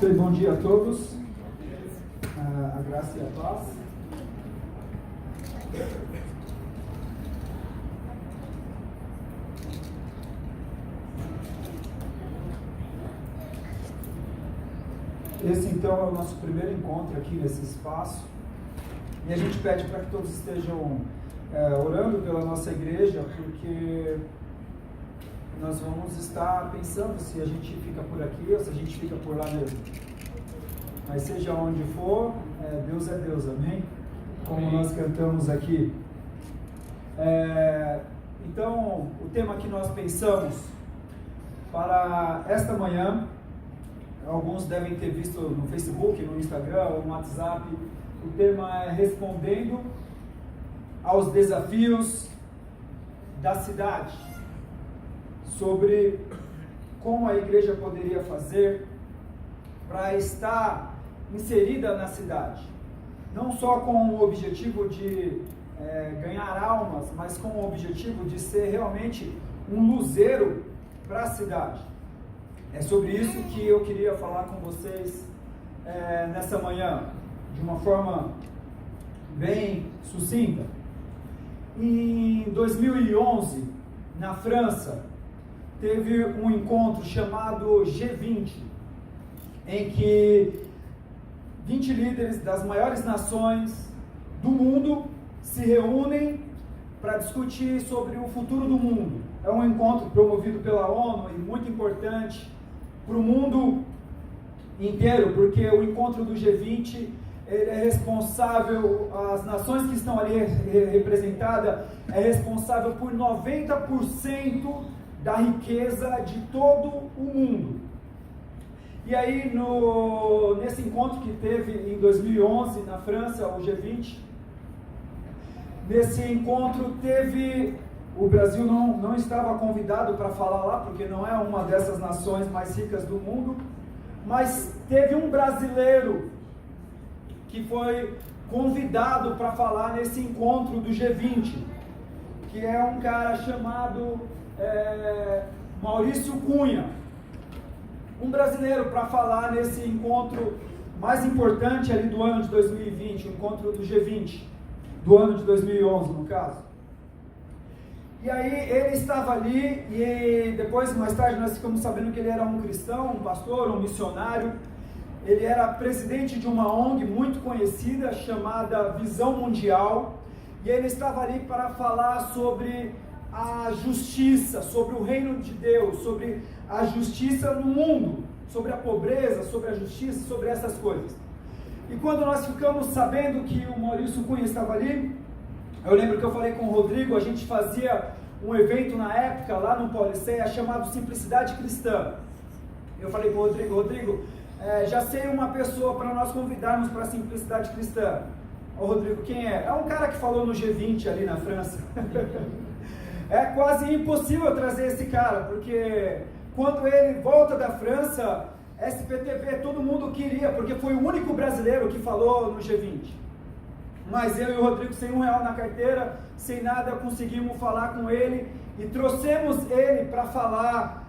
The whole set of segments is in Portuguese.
Ok, bom dia a todos, a graça e a paz. Esse então é o nosso primeiro encontro aqui nesse espaço e a gente pede para que todos estejam orando pela nossa igreja, porque nós vamos estar pensando se a gente fica por aqui ou se a gente fica por lá mesmo. Mas seja onde for, Deus é Deus, amém? Como nós cantamos aqui. Então, o tema que nós pensamos para esta manhã, alguns devem ter visto no Facebook, no Instagram ou no WhatsApp, o tema é respondendo aos desafios da cidade, sobre como a igreja poderia fazer para estar inserida na cidade, não só com o objetivo de ganhar almas, mas com o objetivo de ser realmente um luzeiro para a cidade. É sobre isso que eu queria falar com vocês nessa manhã, de uma forma bem sucinta. Em 2011, na França, teve um encontro chamado G20, em que 20 líderes das maiores nações do mundo se reúnem para discutir sobre o futuro do mundo. É um encontro promovido pela ONU e muito importante para o mundo inteiro, porque o encontro do G20 ele é responsável, as nações que estão ali representadas, é responsável por 90% da riqueza de todo o mundo. E aí, nesse encontro que teve em 2011 na França, o G20, nesse encontro o Brasil não estava convidado para falar lá, porque não é uma dessas nações mais ricas do mundo, mas teve um brasileiro que foi convidado para falar nesse encontro do G20, que é um cara chamado Maurício Cunha, um brasileiro para falar nesse encontro mais importante ali do ano de 2020, o encontro do G20, do ano de 2011 no caso. E aí ele estava ali e depois, mais tarde, nós ficamos sabendo que ele era um cristão, um pastor, um missionário. Ele era presidente de uma ONG muito conhecida chamada Visão Mundial, e ele estava ali para falar sobre a justiça, sobre o reino de Deus, sobre a justiça no mundo, sobre a pobreza, sobre a justiça, sobre essas coisas. E quando nós ficamos sabendo que o Maurício Cunha estava ali, eu lembro que eu falei com o Rodrigo, a gente fazia um evento na época lá no Pauliceia chamado Simplicidade Cristã. Eu falei com o Rodrigo, já sei uma pessoa para nós convidarmos para a Simplicidade Cristã. Ô Rodrigo, quem é? É um cara que falou no G20 ali na França. É quase impossível trazer esse cara, porque quando ele volta da França, SPTV, todo mundo queria, porque foi o único brasileiro que falou no G20. Mas eu e o Rodrigo, sem R$1 na carteira, sem nada, conseguimos falar com ele e trouxemos ele para falar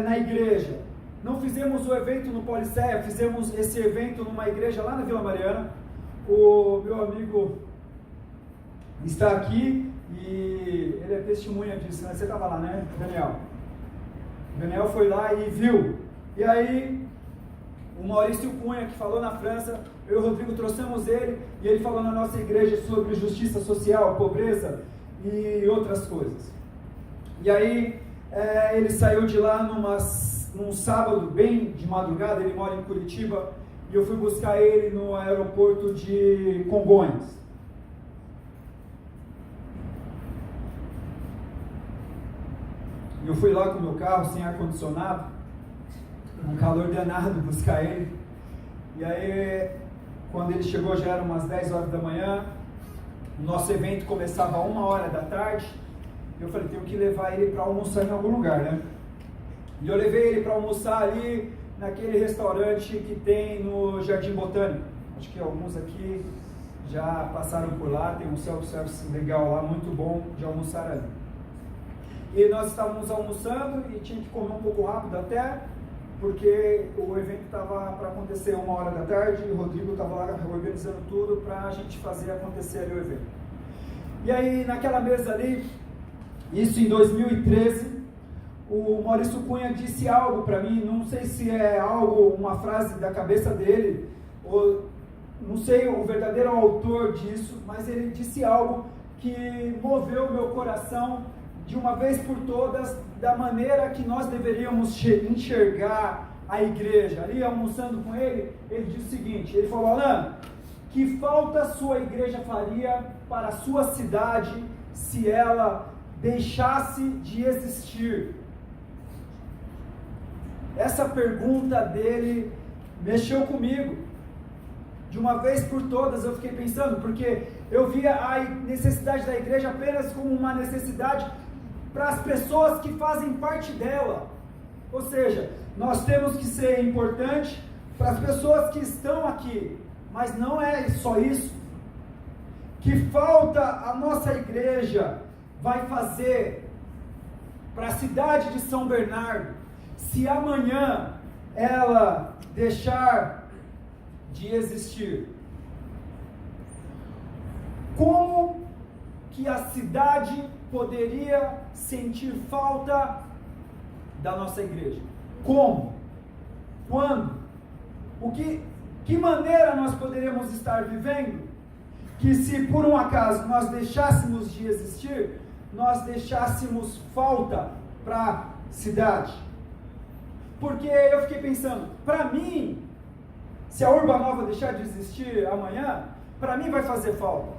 na igreja. Não fizemos o evento no Pauliceia, fizemos esse evento numa igreja lá na Vila Mariana. O meu amigo está aqui e ele é testemunha disso, né? Você estava lá, né, Daniel? O Daniel foi lá e viu. E aí, o Maurício Cunha, que falou na França, eu e o Rodrigo trouxemos ele e ele falou na nossa igreja sobre justiça social, pobreza e outras coisas. E aí, ele saiu de lá num sábado, bem de madrugada, ele mora em Curitiba, e eu fui buscar ele no aeroporto de Congonhas. Eu fui lá com o meu carro, sem ar-condicionado, um calor danado, buscar ele. E aí, quando ele chegou, já eram umas 10 horas da manhã, o nosso evento começava às 1h da tarde, e eu falei, tenho que levar ele para almoçar em algum lugar, né? E eu levei ele para almoçar ali, naquele restaurante que tem no Jardim Botânico. Acho que alguns aqui já passaram por lá, tem um self-service legal lá, muito bom de almoçar ali. E nós estávamos almoçando e tinha que comer um pouco rápido até, porque o evento estava para acontecer 13h, o Rodrigo estava lá organizando tudo para a gente fazer acontecer ali o evento. E aí, naquela mesa ali, isso em 2013, o Maurício Cunha disse algo para mim, não sei se é algo, uma frase da cabeça dele, ou não sei o verdadeiro autor disso, mas ele disse algo que moveu o meu coração de uma vez por todas, da maneira que nós deveríamos enxergar a igreja. Ali, almoçando com ele, ele disse o seguinte, ele falou: Alan, que falta a sua igreja faria para a sua cidade se ela deixasse de existir? Essa pergunta dele mexeu comigo. De uma vez por todas eu fiquei pensando, porque eu via a necessidade da igreja apenas como uma necessidade para as pessoas que fazem parte dela. Ou seja, nós temos que ser importante para as pessoas que estão aqui, mas não é só isso. Que falta a nossa igreja vai fazer para a cidade de São Bernardo, se amanhã ela deixar de existir? Como que a cidade poderia sentir falta da nossa igreja? Como? Quando? Que maneira nós poderíamos estar vivendo que, se por um acaso nós deixássemos de existir, nós deixássemos falta para a cidade? Porque eu fiquei pensando, para mim, se a Urba Nova deixar de existir amanhã, para mim vai fazer falta.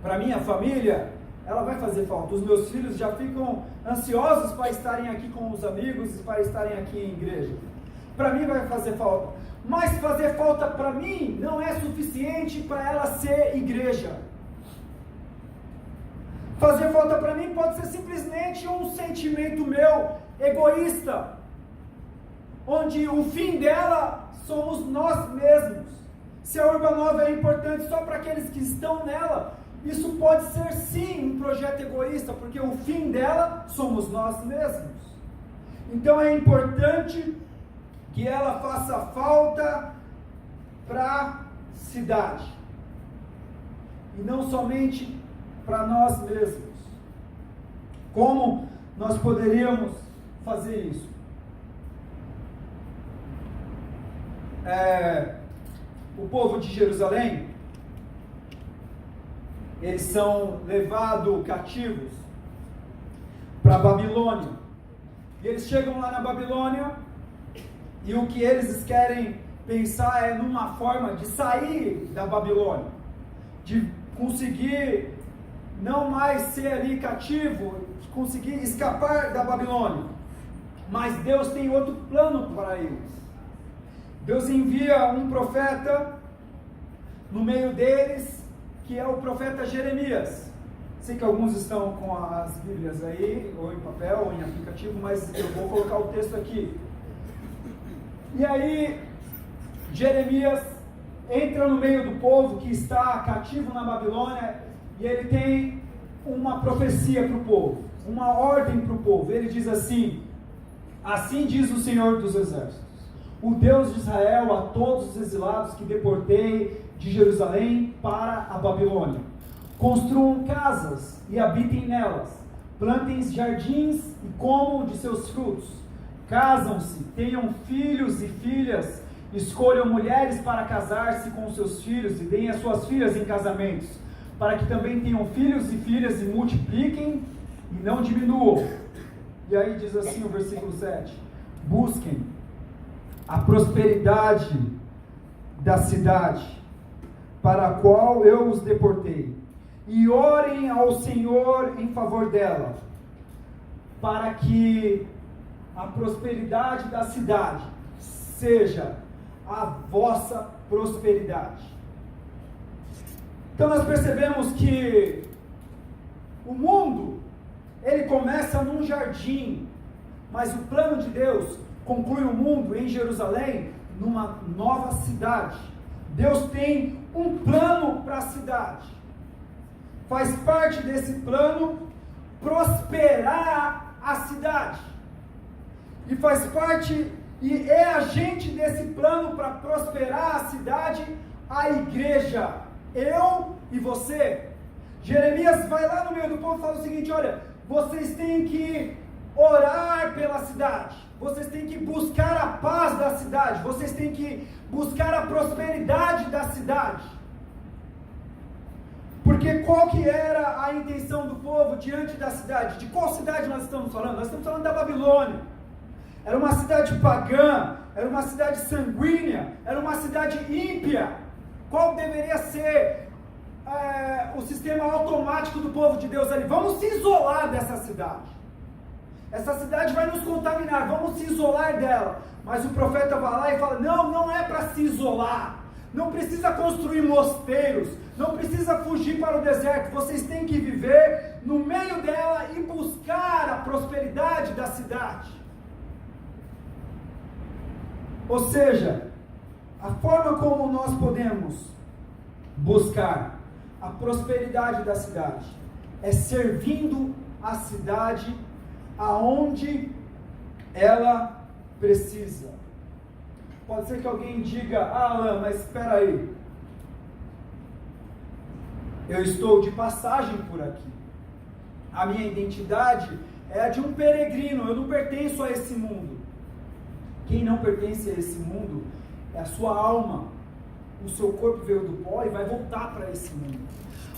Para minha família, ela vai fazer falta. Os meus filhos já ficam ansiosos para estarem aqui com os amigos e para estarem aqui em igreja. Para mim vai fazer falta. Mas fazer falta para mim não é suficiente para ela ser igreja. Fazer falta para mim pode ser simplesmente um sentimento meu, egoísta, onde o fim dela somos nós mesmos. Se a Urba Nova é importante só para aqueles que estão nela, isso pode ser sim um projeto egoísta, porque o fim dela somos nós mesmos. Então é importante que ela faça falta para a cidade, e não somente para nós mesmos. Como nós poderíamos fazer isso? O povo de Jerusalém, eles são levados cativos para a Babilônia. E eles chegam lá na Babilônia, e o que eles querem pensar é numa forma de sair da Babilônia, de conseguir não mais ser ali cativo, de conseguir escapar da Babilônia. Mas Deus tem outro plano para eles. Deus envia um profeta no meio deles, que é o profeta Jeremias. Sei que alguns estão com as Bíblias aí, ou em papel, ou em aplicativo, mas eu vou colocar o texto aqui. E aí, Jeremias entra no meio do povo que está cativo na Babilônia, e ele tem uma profecia para o povo, uma ordem para o povo. Ele diz assim: assim diz o Senhor dos Exércitos, o Deus de Israel, a todos os exilados que deportei de Jerusalém para a Babilônia: construam casas e habitem nelas, plantem jardins e comam de seus frutos, casam-se, tenham filhos e filhas, escolham mulheres para casar-se com seus filhos e deem as suas filhas em casamentos, para que também tenham filhos e filhas e multipliquem e não diminuam. E aí diz assim o versículo 7: busquem a prosperidade da cidade para a qual eu os deportei, e orem ao Senhor em favor dela, para que a prosperidade da cidade seja a vossa prosperidade. Então nós percebemos que o mundo, ele começa num jardim, mas o plano de Deus conclui o mundo em Jerusalém, numa nova cidade. Deus tem um plano para a cidade. Faz parte desse plano prosperar a cidade. E faz parte e é agente desse plano para prosperar a cidade, a igreja, eu e você. Jeremias vai lá no meio do povo e fala o seguinte: olha, vocês têm que orar pela cidade, vocês têm que buscar a paz da cidade, vocês têm que buscar a prosperidade da cidade. Porque qual que era a intenção do povo diante da cidade? De qual cidade nós estamos falando? Nós estamos falando da Babilônia. Era uma cidade pagã, era uma cidade sanguínea, era uma cidade ímpia. Qual deveria ser o sistema automático do povo de Deus ali? Vamos se isolar dessa cidade. Essa cidade vai nos contaminar, vamos se isolar dela. Mas o profeta vai lá e fala: não, não é para se isolar. Não precisa construir mosteiros, não precisa fugir para o deserto. Vocês têm que viver no meio dela e buscar a prosperidade da cidade. Ou seja, a forma como nós podemos buscar a prosperidade da cidade é servindo a cidade aonde ela precisa. Pode ser que alguém diga: ah, Alan, mas espera aí, eu estou de passagem por aqui, a minha identidade é a de um peregrino, eu não pertenço a esse mundo. Quem não pertence a esse mundo é a sua alma. O seu corpo veio do pó e vai voltar para esse mundo.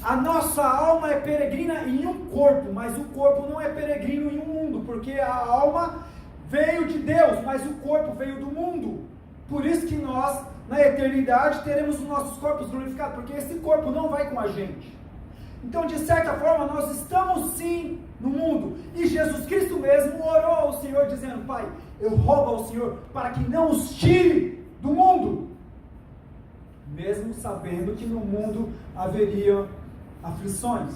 A nossa alma é peregrina em um corpo, mas o corpo não é peregrino em um mundo, porque a alma veio de Deus, mas o corpo veio do mundo. Por isso que nós, na eternidade, teremos os nossos corpos glorificados, porque esse corpo não vai com a gente. Então, de certa forma, nós estamos sim no mundo. E Jesus Cristo mesmo orou ao Senhor, dizendo: Pai, eu rogo ao Senhor para que não os tire do mundo. Mesmo sabendo que no mundo haveria aflições.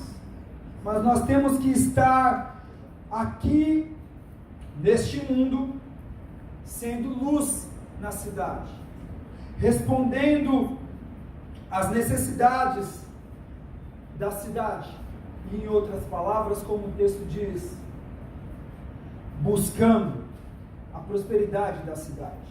Mas nós temos que estar aqui, neste mundo, sendo luz na cidade, respondendo às necessidades da cidade. E, em outras palavras, como o texto diz, buscando a prosperidade da cidade.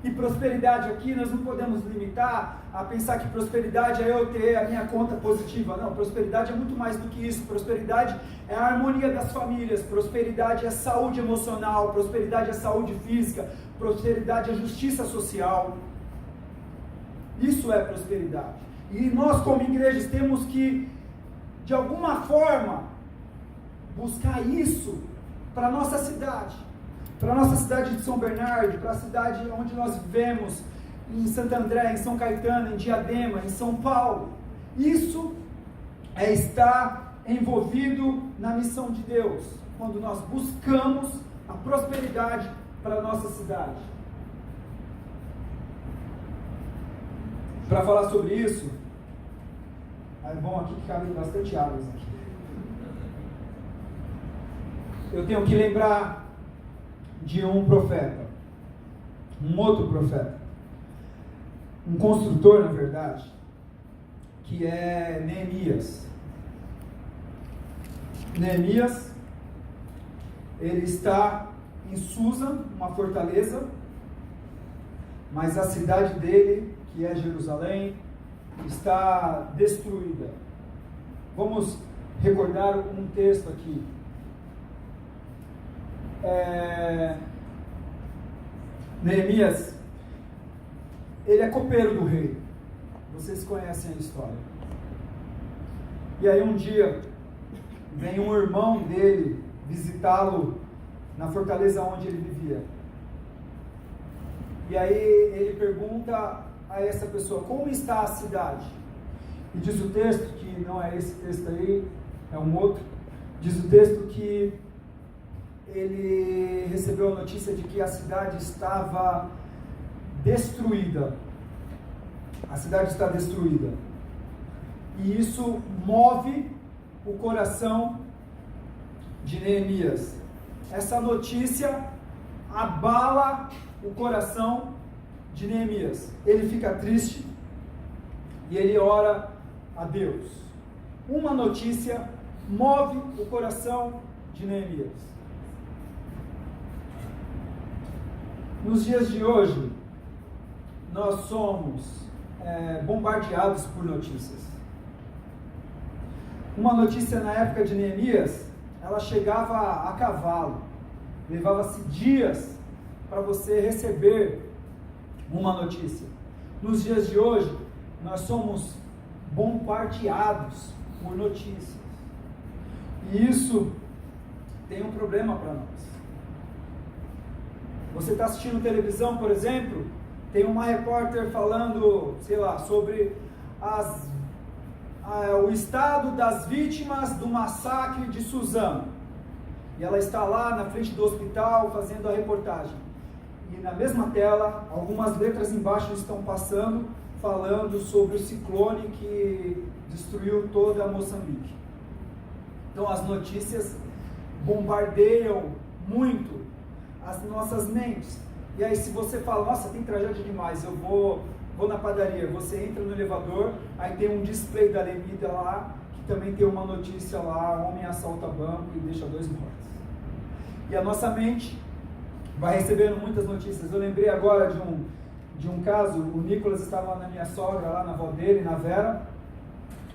E prosperidade aqui nós não podemos limitar a pensar que prosperidade é eu ter a minha conta positiva. Não, prosperidade é muito mais do que isso. Prosperidade é a harmonia das famílias, prosperidade é saúde emocional, prosperidade é saúde física, prosperidade é justiça social. Isso é prosperidade. E nós, como igrejas, temos que, de alguma forma, buscar isso para a nossa cidade. Para a nossa cidade de São Bernardo, para a cidade onde nós vivemos, em Santo André, em São Caetano, em Diadema, em São Paulo. Isso é estar envolvido na missão de Deus, quando nós buscamos a prosperidade para a nossa cidade. Para falar sobre isso, é bom aqui que cabe bastante águas aqui. Eu tenho que lembrar de um profeta, um outro profeta, um construtor, na verdade, que é Neemias. Neemias, ele está em Susa, uma fortaleza, mas a cidade dele, que é Jerusalém, está destruída. Vamos recordar um texto aqui. Neemias, ele é copeiro do rei. Vocês conhecem a história. E aí um dia vem um irmão dele visitá-lo na fortaleza onde ele vivia. E aí ele pergunta a essa pessoa: como está a cidade? E diz o texto, que não é esse texto aí, é um outro, diz o texto que ele recebeu a notícia de que a cidade estava destruída. A cidade está destruída. E isso move o coração de Neemias. Essa notícia abala o coração de Neemias. Ele fica triste e ele ora a Deus. Uma notícia move o coração de Neemias. Nos dias de hoje, nós somos bombardeados por notícias. Uma notícia na época de Neemias, ela chegava a cavalo, levava-se dias para você receber uma notícia. Nos dias de hoje, nós somos bombardeados por notícias. E isso tem um problema para nós. Você está assistindo televisão, por exemplo, tem uma repórter falando, sei lá, sobre o estado das vítimas do massacre de Suzano. E ela está lá na frente do hospital fazendo a reportagem. E na mesma tela, algumas letras embaixo estão passando, falando sobre o ciclone que destruiu toda Moçambique. Então as notícias bombardeiam muito as nossas mentes. E aí se você fala, nossa, tem tragédia demais, eu vou na padaria, você entra no elevador, aí tem um display da Lemida lá, que também tem uma notícia lá, homem assalta banco e deixa 2 mortos. E a nossa mente vai recebendo muitas notícias. Eu lembrei agora de um caso, o Nicolas estava na minha sogra, lá na avó dele, na Vera,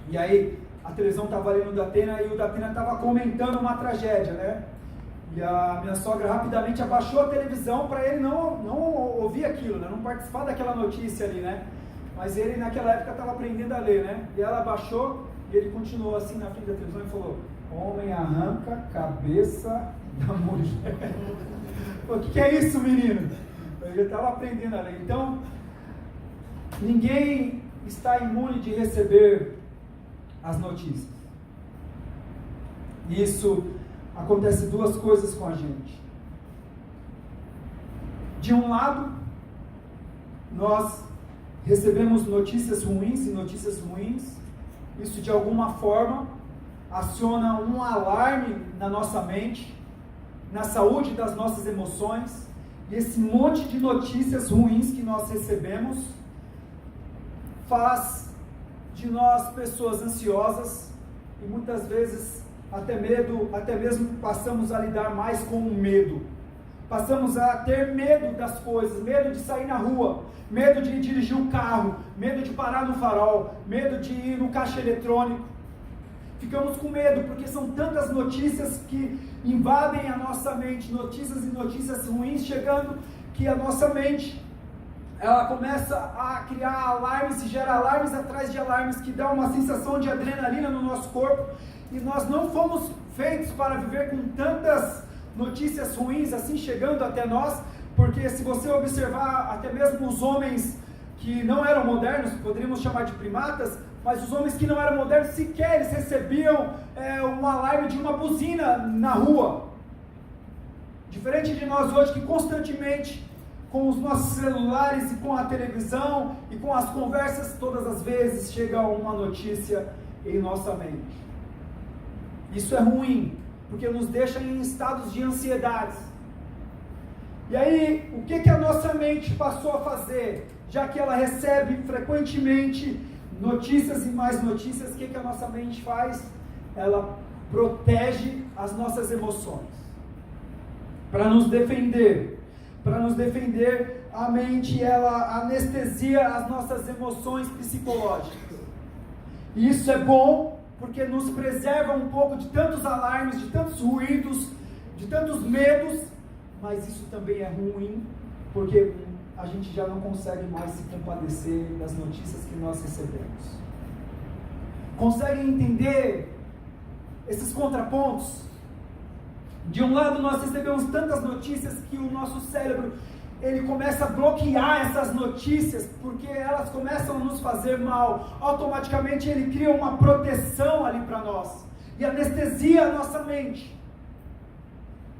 e aí a televisão estava ali no Datena, e o Datena estava comentando uma tragédia, né? E a minha sogra rapidamente abaixou a televisão para ele não ouvir aquilo, né? Não participar daquela notícia ali, né? Mas ele naquela época estava aprendendo a ler, né? E ela abaixou e ele continuou assim na frente da televisão e falou: homem arranca a cabeça da mulher. O que é isso, menino? Ele estava aprendendo a ler. Então, ninguém está imune de receber as notícias. Isso acontece 2 coisas com a gente. De um lado, nós recebemos notícias ruins e notícias ruins. Isso de alguma forma aciona um alarme na nossa mente, na saúde das nossas emoções. E esse monte de notícias ruins que nós recebemos faz de nós pessoas ansiosas e muitas vezes até mesmo passamos a lidar mais com o medo. Passamos a ter medo das coisas, medo de sair na rua, medo de dirigir um carro, medo de parar no farol, medo de ir no caixa eletrônico. Ficamos com medo porque são tantas notícias que invadem a nossa mente, notícias e notícias ruins chegando, que a nossa mente ela começa a criar alarmes e gera alarmes atrás de alarmes que dão uma sensação de adrenalina no nosso corpo. E nós não fomos feitos para viver com tantas notícias ruins assim chegando até nós, porque se você observar até mesmo os homens que não eram modernos, poderíamos chamar de primatas, mas os homens que não eram modernos sequer eles recebiam um alarme de uma buzina na rua. Diferente de nós hoje que constantemente com os nossos celulares e com a televisão e com as conversas todas as vezes chega uma notícia em nossa mente. Isso é ruim, porque nos deixa em estados de ansiedade. E aí, o que a nossa mente passou a fazer? Já que ela recebe frequentemente notícias e mais notícias, o que a nossa mente faz? Ela protege as nossas emoções. Para nos defender, a mente, ela anestesia as nossas emoções psicológicas. E isso é bom, porque nos preserva um pouco de tantos alarmes, de tantos ruídos, de tantos medos, mas isso também é ruim, porque a gente já não consegue mais se compadecer das notícias que nós recebemos. Conseguem entender esses contrapontos? De um lado nós recebemos tantas notícias que o nosso cérebro ele começa a bloquear essas notícias, porque elas começam a nos fazer mal. Automaticamente ele cria uma proteção ali para nós, e anestesia a nossa mente.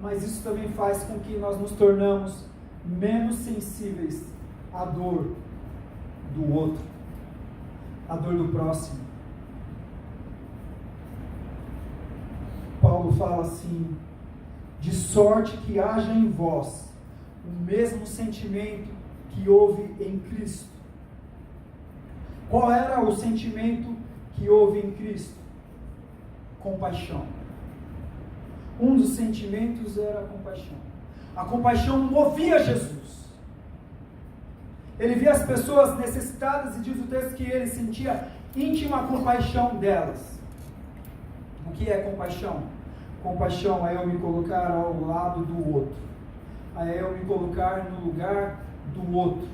Mas isso também faz com que nós nos tornamos menos sensíveis à dor do outro, à dor do próximo. Paulo fala assim: de sorte que haja em vós o mesmo sentimento que houve em Cristo. Qual era o sentimento que houve em Cristo? Compaixão. Um dos sentimentos era a compaixão. A compaixão movia Jesus. Ele via as pessoas necessitadas e diz o texto que ele sentia íntima compaixão delas. O que é compaixão? Compaixão é eu me colocar ao lado do outro. É eu me colocar no lugar do outro.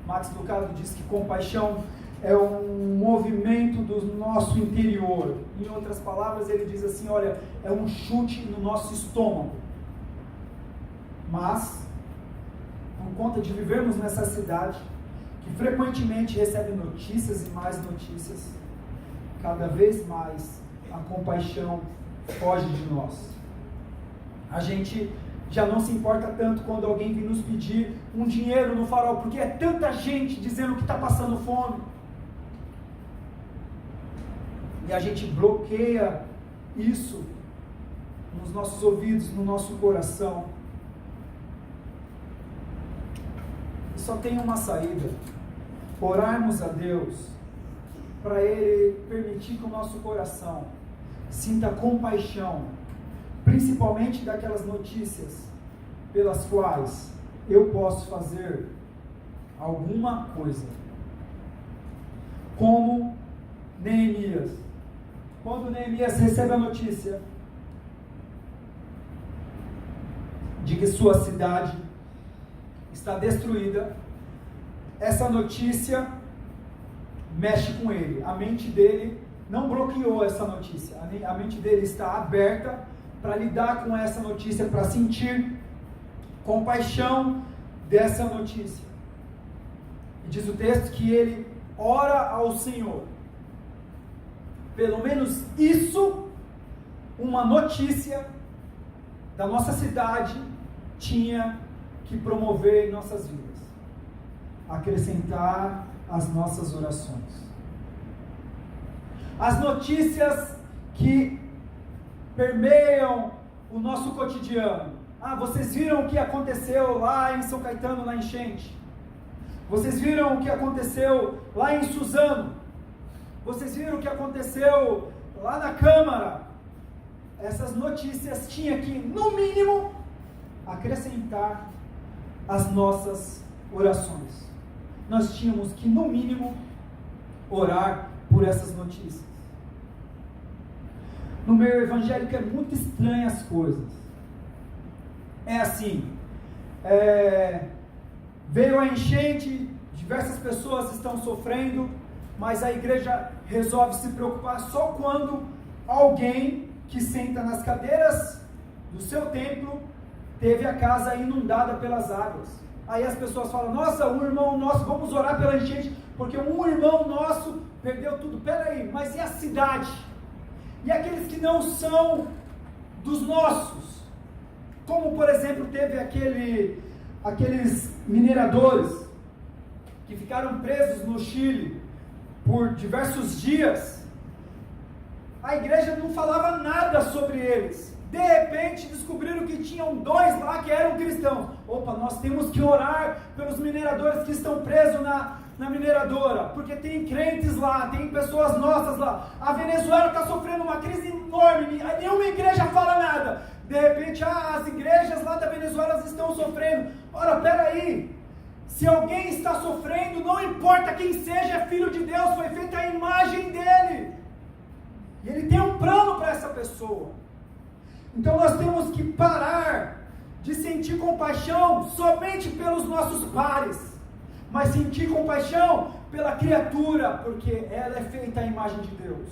Max Lucado diz que compaixão é um movimento do nosso interior. Em outras palavras, ele diz assim, olha, é um chute no nosso estômago. Mas, por conta de vivermos nessa cidade, que frequentemente recebe notícias e mais notícias, cada vez mais a compaixão foge de nós. A gente já não se importa tanto quando alguém vem nos pedir um dinheiro no farol, porque é tanta gente dizendo que está passando fome. E a gente bloqueia isso nos nossos ouvidos, no nosso coração. E só tem uma saída: orarmos a Deus, para Ele permitir que o nosso coração sinta compaixão, principalmente daquelas notícias pelas quais eu posso fazer alguma coisa. Como Neemias. Quando Neemias recebe a notícia de que sua cidade está destruída, essa notícia mexe com ele. A mente dele não bloqueou essa notícia. A mente dele está aberta para lidar com essa notícia, para sentir compaixão dessa notícia. E diz o texto que ele ora ao Senhor. Pelo menos isso, uma notícia da nossa cidade tinha que promover em nossas vidas. Acrescentar as nossas orações. As notícias que permeiam o nosso cotidiano. Vocês viram o que aconteceu lá em São Caetano, na enchente? Vocês viram o que aconteceu lá em Suzano? Vocês viram o que aconteceu lá na Câmara? Essas notícias tinham que, no mínimo, acrescentar as nossas orações. Nós tínhamos que, no mínimo, orar por essas notícias. No meio evangélico é muito estranho as coisas. É assim, veio a enchente, diversas pessoas estão sofrendo, mas a igreja resolve se preocupar só quando alguém que senta nas cadeiras do seu templo teve a casa inundada pelas águas. Aí as pessoas falam, nossa, um irmão nosso, vamos orar pela enchente, porque um irmão nosso perdeu tudo. Peraí, mas e a cidade? E aqueles que não são dos nossos? Como, por exemplo, teve aqueles mineradores que ficaram presos no Chile por diversos dias. A igreja não falava nada sobre eles. De repente descobriram que tinham 2 lá que eram cristãos. Opa, nós temos que orar pelos mineradores que estão presos na mineradora, porque tem crentes lá, tem pessoas nossas lá. A Venezuela está sofrendo uma crise enorme, nenhuma igreja fala nada. De repente, as igrejas lá da Venezuela estão sofrendo. Ora, peraí, se alguém está sofrendo, não importa quem seja, é filho de Deus, foi feita a imagem dele, e ele tem um plano para essa pessoa. Então nós temos que parar de sentir compaixão somente pelos nossos pares, mas sentir compaixão pela criatura, porque ela é feita à imagem de Deus.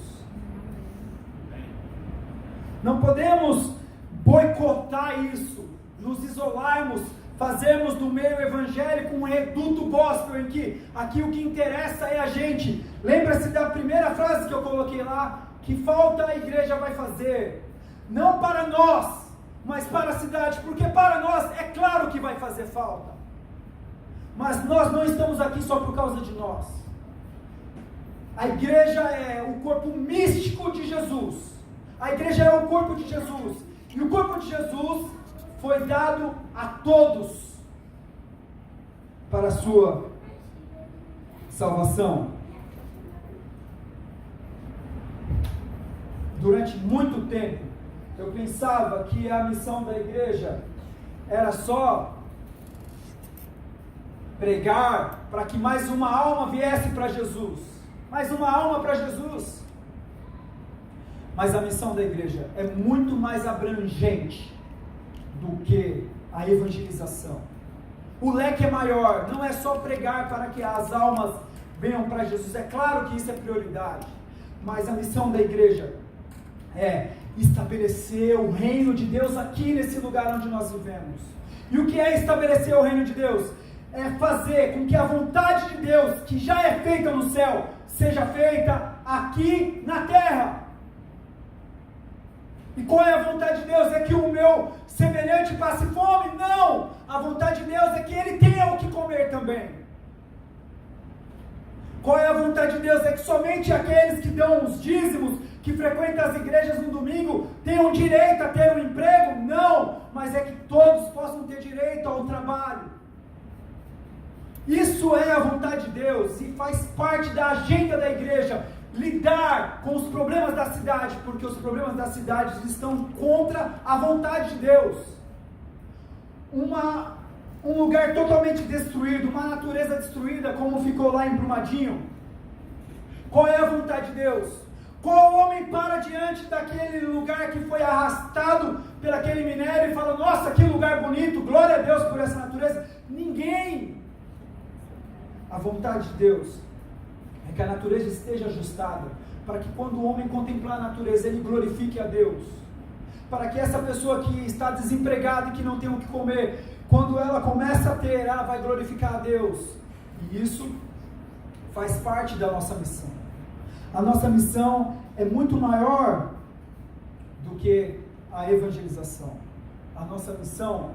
Não podemos boicotar isso, nos isolarmos, fazermos do meio evangélico um reduto gospel, em que aqui o que interessa é a gente. Lembra-se da primeira frase que eu coloquei lá? Que falta a igreja vai fazer, não para nós, mas para a cidade, porque para nós é claro que vai fazer falta, mas nós não estamos aqui só por causa de nós. A igreja é o corpo místico de Jesus, a igreja é o corpo de Jesus, e o corpo de Jesus foi dado a todos para a sua salvação. Durante muito tempo, eu pensava que a missão da igreja era só pregar para que mais uma alma viesse para Jesus, mais uma alma para Jesus. Mas a missão da igreja é muito mais abrangente do que a evangelização. O leque é maior, não é só pregar para que as almas venham para Jesus, é claro que isso é prioridade, mas a missão da igreja é estabelecer o reino de Deus aqui nesse lugar onde nós vivemos. E o que é estabelecer o reino de Deus? É fazer com que a vontade de Deus, que já é feita no céu, seja feita aqui na terra. E qual é a vontade de Deus? É que o meu semelhante passe fome? Não! A vontade de Deus é que ele tenha o que comer também. Qual é a vontade de Deus? É que somente aqueles que dão os dízimos, que frequentam as igrejas no domingo, tenham direito a ter um emprego? Não! Mas é que todos possam ter direito ao trabalho. Isso é a vontade de Deus e faz parte da agenda da igreja. Lidar com os problemas da cidade, porque os problemas da cidade estão contra a vontade de Deus. Um lugar totalmente destruído, uma natureza destruída, como ficou lá em Brumadinho. Qual é a vontade de Deus? Qual homem para diante daquele lugar que foi arrastado por aquele minério e fala: nossa, que lugar bonito, glória a Deus por essa natureza? Ninguém. A vontade de Deus é que a natureza esteja ajustada, para que quando o homem contemplar a natureza, ele glorifique a Deus. Para que essa pessoa que está desempregada e que não tem o que comer, quando ela começa a ter, ela vai glorificar a Deus. E isso faz parte da nossa missão. A nossa missão é muito maior do que a evangelização. A nossa missão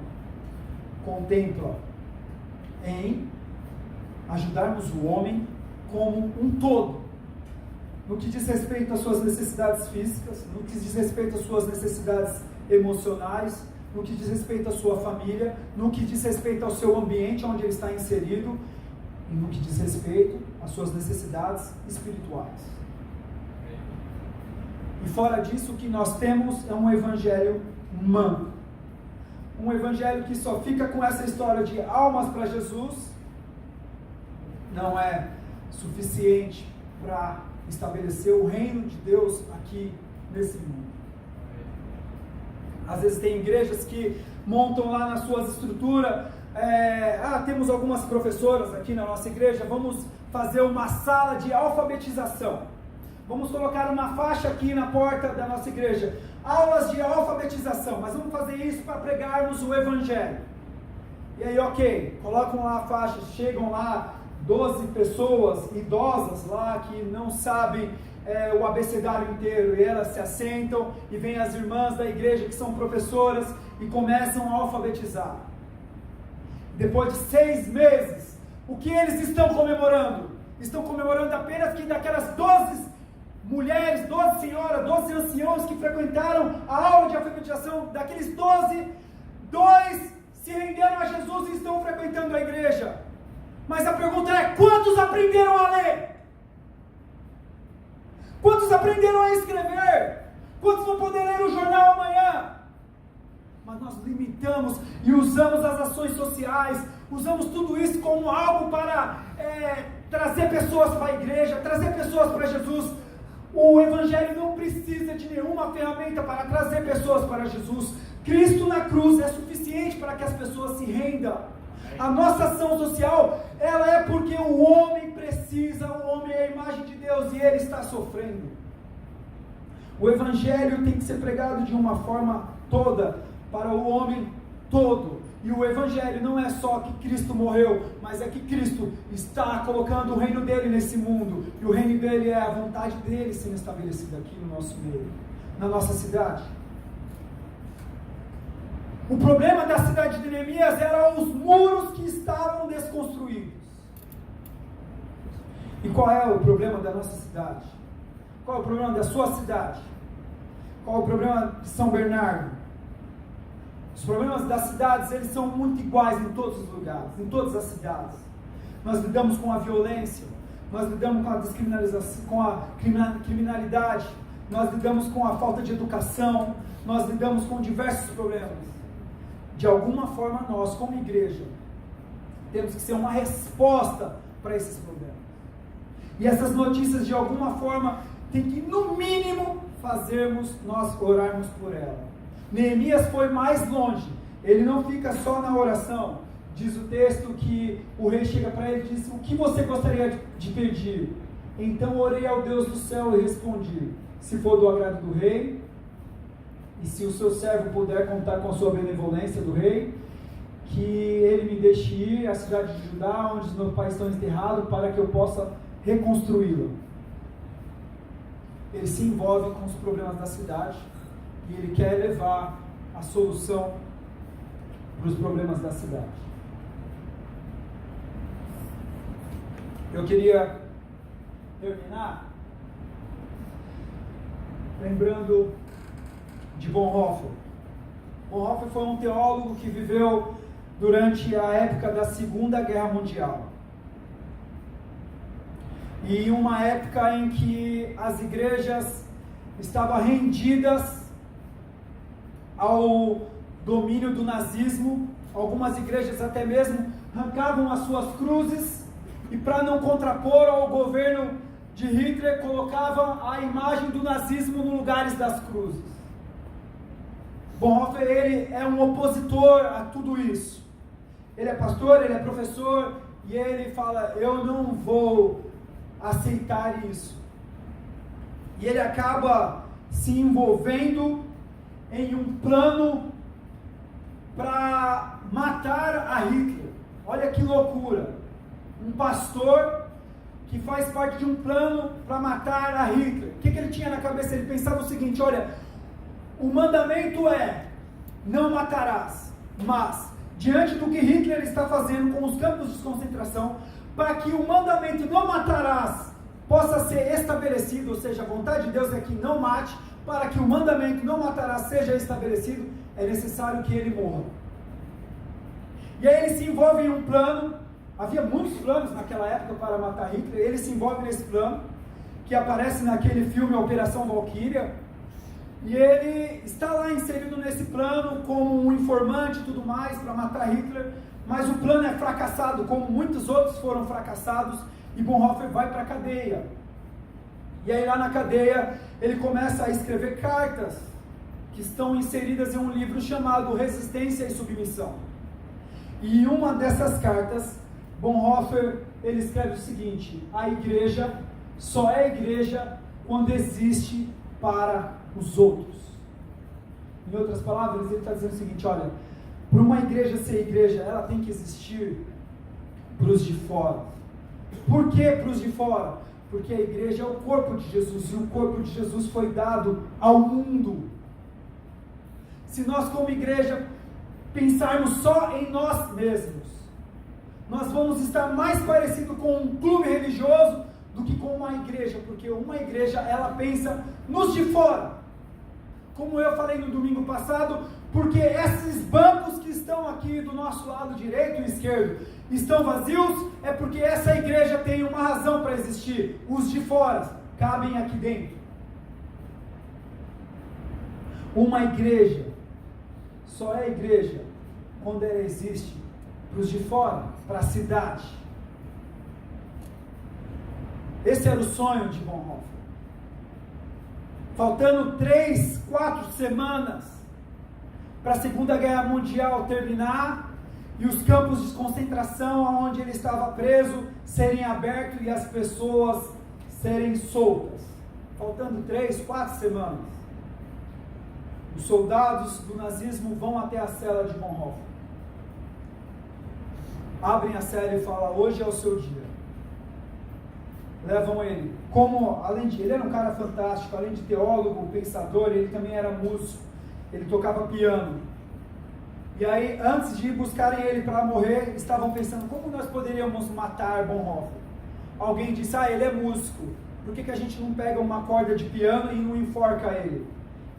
contempla em ajudarmos o homem como um todo, no que diz respeito às suas necessidades físicas, no que diz respeito às suas necessidades emocionais, no que diz respeito à sua família, no que diz respeito ao seu ambiente onde ele está inserido, e no que diz respeito às suas necessidades espirituais. E fora disso, o que nós temos é um evangelho humano, um evangelho que só fica com essa história de almas para Jesus, não é suficiente para estabelecer o reino de Deus aqui nesse mundo. Às vezes tem igrejas que montam lá nas suas estruturas, temos algumas professoras aqui na nossa igreja, vamos fazer uma sala de alfabetização, vamos colocar uma faixa aqui na porta da nossa igreja, aulas de alfabetização, mas vamos fazer isso para pregarmos o evangelho. E aí, ok, colocam lá a faixa, chegam lá 12 pessoas idosas lá que não sabem o abecedário inteiro, e elas se assentam e vêm as irmãs da igreja que são professoras e começam a alfabetizar. Depois de 6 meses, o que eles estão comemorando? Estão comemorando apenas que daquelas 12 mulheres, 12 senhoras, 12 anciãos que frequentaram a aula de alfabetização, daqueles 12, 2 se renderam a Jesus e estão frequentando a igreja. Mas a pergunta é: quantos aprenderam a ler? Quantos aprenderam a escrever? Quantos vão poder ler o jornal amanhã? Mas nós limitamos e usamos as ações sociais, usamos tudo isso como algo para trazer pessoas para a igreja, trazer pessoas para Jesus. O evangelho não precisa de nenhuma ferramenta para trazer pessoas para Jesus. Cristo na cruz é suficiente para que as pessoas se rendam. A nossa ação social, ela é porque o homem precisa, o homem é a imagem de Deus e ele está sofrendo. O evangelho tem que ser pregado de uma forma toda, para o homem todo. E o evangelho não é só que Cristo morreu, mas é que Cristo está colocando o reino dele nesse mundo. E o reino dele é a vontade dele sendo estabelecida aqui no nosso meio, na nossa cidade. O problema da cidade de Neemias eram os muros que estavam desconstruídos. E qual é o problema da nossa cidade? Qual é o problema da sua cidade? Qual é o problema de São Bernardo? Os problemas das cidades, eles são muito iguais em todos os lugares, em todas as cidades. Nós lidamos com a violência, nós lidamos com a descriminalização, com a criminalidade, nós lidamos com a falta de educação, nós lidamos com diversos problemas. De alguma forma nós, como igreja, Temos que ser uma resposta para esses problemas. E essas notícias, de alguma forma, tem que, no mínimo, nós orarmos por ela. Neemias foi mais longe. Ele não fica só na oração. Diz o texto que o rei chega para ele e diz: o que você gostaria de pedir? Então orei ao Deus do céu e respondi: se for do agrado do rei, e se o seu servo puder contar com a sua benevolência do rei, que ele me deixe ir à cidade de Judá, onde os meus pais estão enterrados, para que eu possa reconstruí-la. Ele se envolve com os problemas da cidade e ele quer levar a solução para os problemas da cidade. Eu queria terminar lembrando de Bonhoeffer. Bonhoeffer foi um teólogo que viveu durante a época da Segunda Guerra Mundial. E uma época em que as igrejas estavam rendidas ao domínio do nazismo. Algumas igrejas até mesmo arrancavam as suas cruzes e, para não contrapor ao governo de Hitler, colocavam a imagem do nazismo nos lugares das cruzes. Bonhoeffer, ele é um opositor a tudo isso. Ele é pastor, ele é professor, e ele fala: eu não vou aceitar isso. E ele acaba se envolvendo em um plano para matar a Hitler. Olha que loucura! Um pastor que faz parte de um plano para matar a Hitler. O que ele tinha na cabeça? Ele pensava o seguinte: olha, o mandamento é: não matarás. Mas, diante do que Hitler está fazendo com os campos de concentração, para que o mandamento não matarás possa ser estabelecido, ou seja, a vontade de Deus é que não mate, para que o mandamento não matarás seja estabelecido, é necessário que ele morra. E aí ele se envolve em um plano. Havia muitos planos naquela época para matar Hitler. Ele se envolve nesse plano, que aparece naquele filme Operação Valkyria, e ele está lá inserido nesse plano como um informante e tudo mais para matar Hitler, mas o plano é fracassado, como muitos outros foram fracassados, e Bonhoeffer vai para a cadeia. E aí lá na cadeia ele começa a escrever cartas que estão inseridas em um livro chamado Resistência e Submissão. E em uma dessas cartas, Bonhoeffer, ele escreve o seguinte: a igreja só é igreja quando existe para os outros. Em outras palavras, ele está dizendo o seguinte: olha, para uma igreja ser igreja, ela tem que existir para os de fora. Por que para os de fora? Porque a igreja é o corpo de Jesus, e o corpo de Jesus foi dado ao mundo. Se nós como igreja pensarmos só em nós mesmos, nós vamos estar mais parecido com um clube religioso do que com uma igreja, porque uma igreja, ela pensa nos de fora. Como eu falei no domingo passado, porque esses bancos que estão aqui do nosso lado direito e esquerdo estão vazios, é porque essa igreja tem uma razão para existir. Os de fora cabem aqui dentro. Uma igreja só é igreja quando ela existe para os de fora, para a cidade. Esse era o sonho de Bonhoeffer. Faltando 3, 4 semanas para a Segunda Guerra Mundial terminar e os campos de concentração onde ele estava preso serem abertos e as pessoas serem soltas. Faltando 3, 4 semanas. Os soldados do nazismo vão até a cela de Bonhoeffer. Abrem a cela e falam: hoje é o seu dia. Levam ele. Ele era um cara fantástico, além de teólogo, pensador, ele também era músico. Ele tocava piano. E aí, antes de ir buscarem ele para morrer, estavam pensando: como nós poderíamos matar Bonhoeffer? Alguém disse: ele é músico. Por que a gente não pega uma corda de piano e não enforca ele?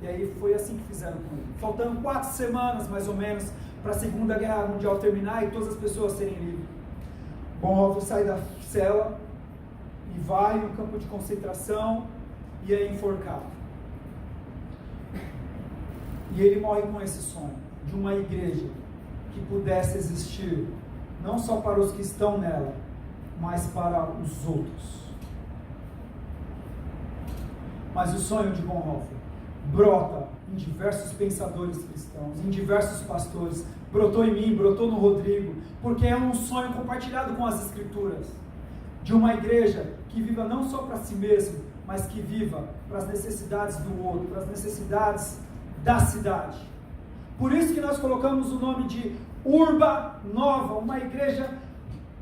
E aí foi assim que fizeram com ele. Faltando 4 semanas, mais ou menos, para a Segunda Guerra Mundial terminar e todas as pessoas serem livres. Bonhoeffer sai da cela e vai no campo de concentração e é enforcado. E ele morre com esse sonho de uma igreja que pudesse existir não só para os que estão nela, mas para os outros. Mas o sonho de Bonhoeffer brota em diversos pensadores cristãos, em diversos pastores, brotou em mim, brotou no Rodrigo, porque é um sonho compartilhado com as Escrituras, de uma igreja que viva não só para si mesmo, mas que viva para as necessidades do outro, para as necessidades da cidade. Por isso que nós colocamos o nome de Urba Nova, uma igreja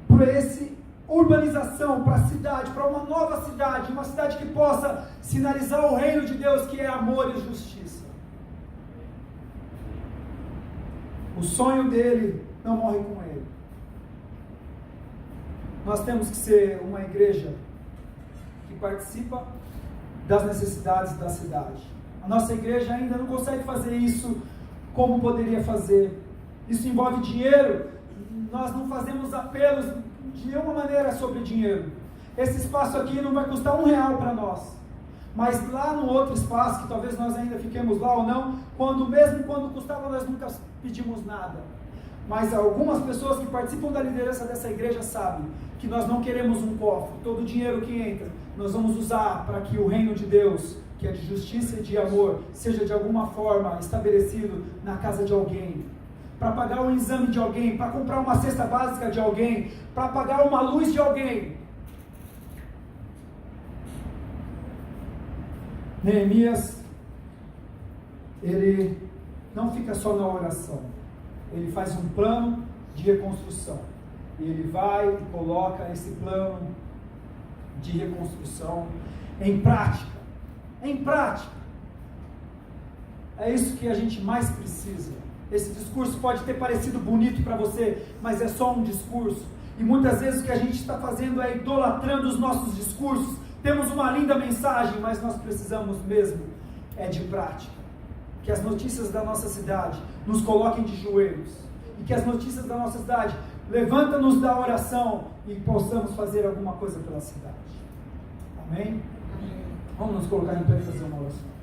para esse urbanização, para a cidade, para uma nova cidade, uma cidade que possa sinalizar o reino de Deus, que é amor e justiça. O sonho dele não morre com ele. Nós temos que ser uma igreja que participa das necessidades da cidade. A nossa igreja ainda não consegue fazer isso como poderia fazer. Isso envolve dinheiro. Nós não fazemos apelos de nenhuma maneira sobre dinheiro. Esse espaço aqui não vai custar R$1 para nós. Mas lá no outro espaço, que talvez nós ainda fiquemos lá ou não, mesmo quando custava, nós nunca pedimos nada. Mas algumas pessoas que participam da liderança dessa igreja sabem que nós não queremos um cofre. Todo o dinheiro que entra, nós vamos usar para que o reino de Deus, que é de justiça e de amor, seja de alguma forma estabelecido na casa de alguém. Para pagar um exame de alguém, para comprar uma cesta básica de alguém, para pagar uma luz de alguém. Neemias, ele não fica só na oração, ele faz um plano de reconstrução, e ele vai e coloca esse plano de reconstrução em prática, é isso que a gente mais precisa. Esse discurso pode ter parecido bonito para você, mas é só um discurso, e muitas vezes o que a gente está fazendo é idolatrando os nossos discursos. Temos uma linda mensagem, mas nós precisamos mesmo de prática. Que as notícias da nossa cidade nos coloquem de joelhos. E que as notícias da nossa cidade levanta-nos da oração e possamos fazer alguma coisa pela cidade. Amém? Amém. Vamos nos colocar em pé e fazer uma oração.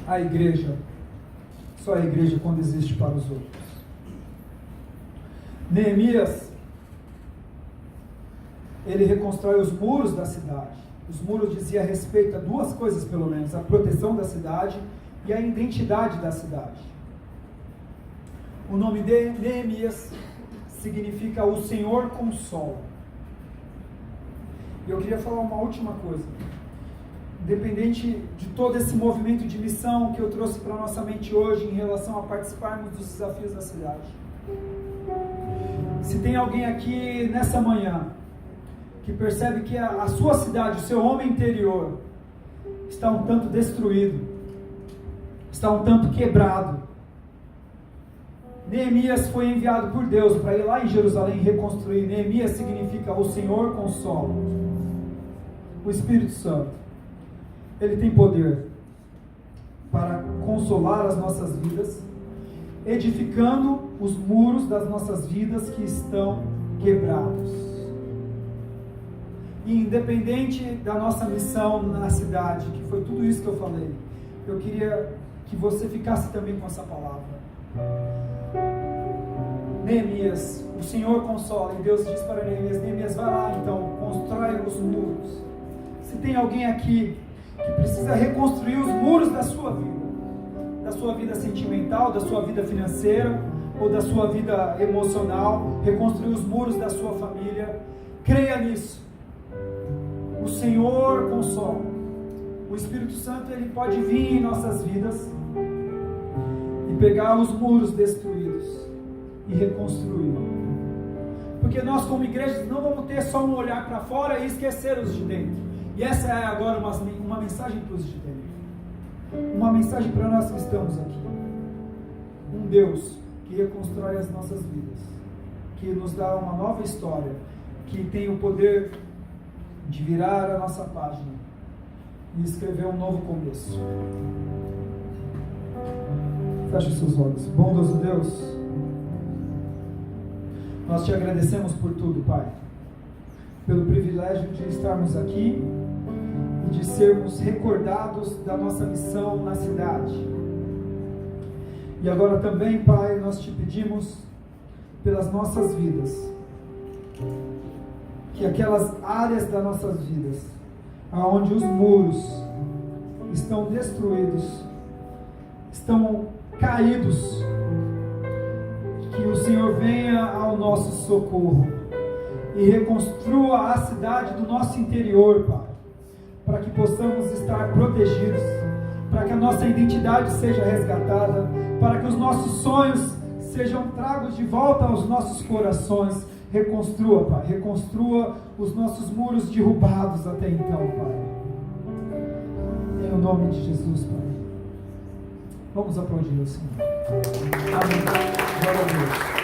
A igreja só é igreja quando existe para os outros. Neemias, ele reconstrói os muros da cidade. Os muros diziam respeito a duas coisas pelo menos: a proteção da cidade e a identidade da cidade. O nome de Neemias significa o Senhor consola. E eu queria falar uma última coisa. Independente de todo esse movimento de missão que eu trouxe para a nossa mente hoje em relação a participarmos dos desafios da cidade. Se tem alguém aqui nessa manhã que percebe que a sua cidade, o seu homem interior, está um tanto destruído, está um tanto quebrado. Neemias foi enviado por Deus para ir lá em Jerusalém reconstruir. Neemias significa o Senhor consola. O Espírito Santo, ele tem poder para consolar as nossas vidas, edificando os muros das nossas vidas que estão quebrados. E independente da nossa missão na cidade, que foi tudo isso que eu falei, eu queria que você ficasse também com essa palavra. Neemias, o Senhor consola, e Deus diz para Neemias: Neemias, vai lá então, constrói os muros. Se tem alguém aqui que precisa reconstruir os muros da sua vida sentimental, da sua vida financeira, ou da sua vida emocional, reconstruir os muros da sua família, creia nisso. O Senhor consola. O Espírito Santo, ele pode vir em nossas vidas e pegar os muros destruídos e reconstruir. Porque nós, como igrejas, não vamos ter só um olhar para fora e esquecer os de dentro. E essa é agora uma mensagem para os de dentro. Uma mensagem para nós que estamos aqui. Um Deus que reconstrói as nossas vidas, que nos dá uma nova história, que tem o poder de virar a nossa página e escrever um novo começo. Feche os seus olhos. Bondoso Deus, nós te agradecemos por tudo, Pai, pelo privilégio de estarmos aqui e de sermos recordados da nossa missão na cidade. E agora também, Pai, nós te pedimos pelas nossas vidas, que aquelas áreas das nossas vidas, aonde os muros estão destruídos, estão caídos, que o Senhor venha ao nosso socorro e reconstrua a cidade do nosso interior, Pai, para que possamos estar protegidos, para que a nossa identidade seja resgatada, para que os nossos sonhos sejam tragos de volta aos nossos corações. Reconstrua, Pai, reconstrua os nossos muros derrubados até então, Pai. Em o nome de Jesus, Pai. Vamos aplaudir o Senhor. Amém. Glória a Deus.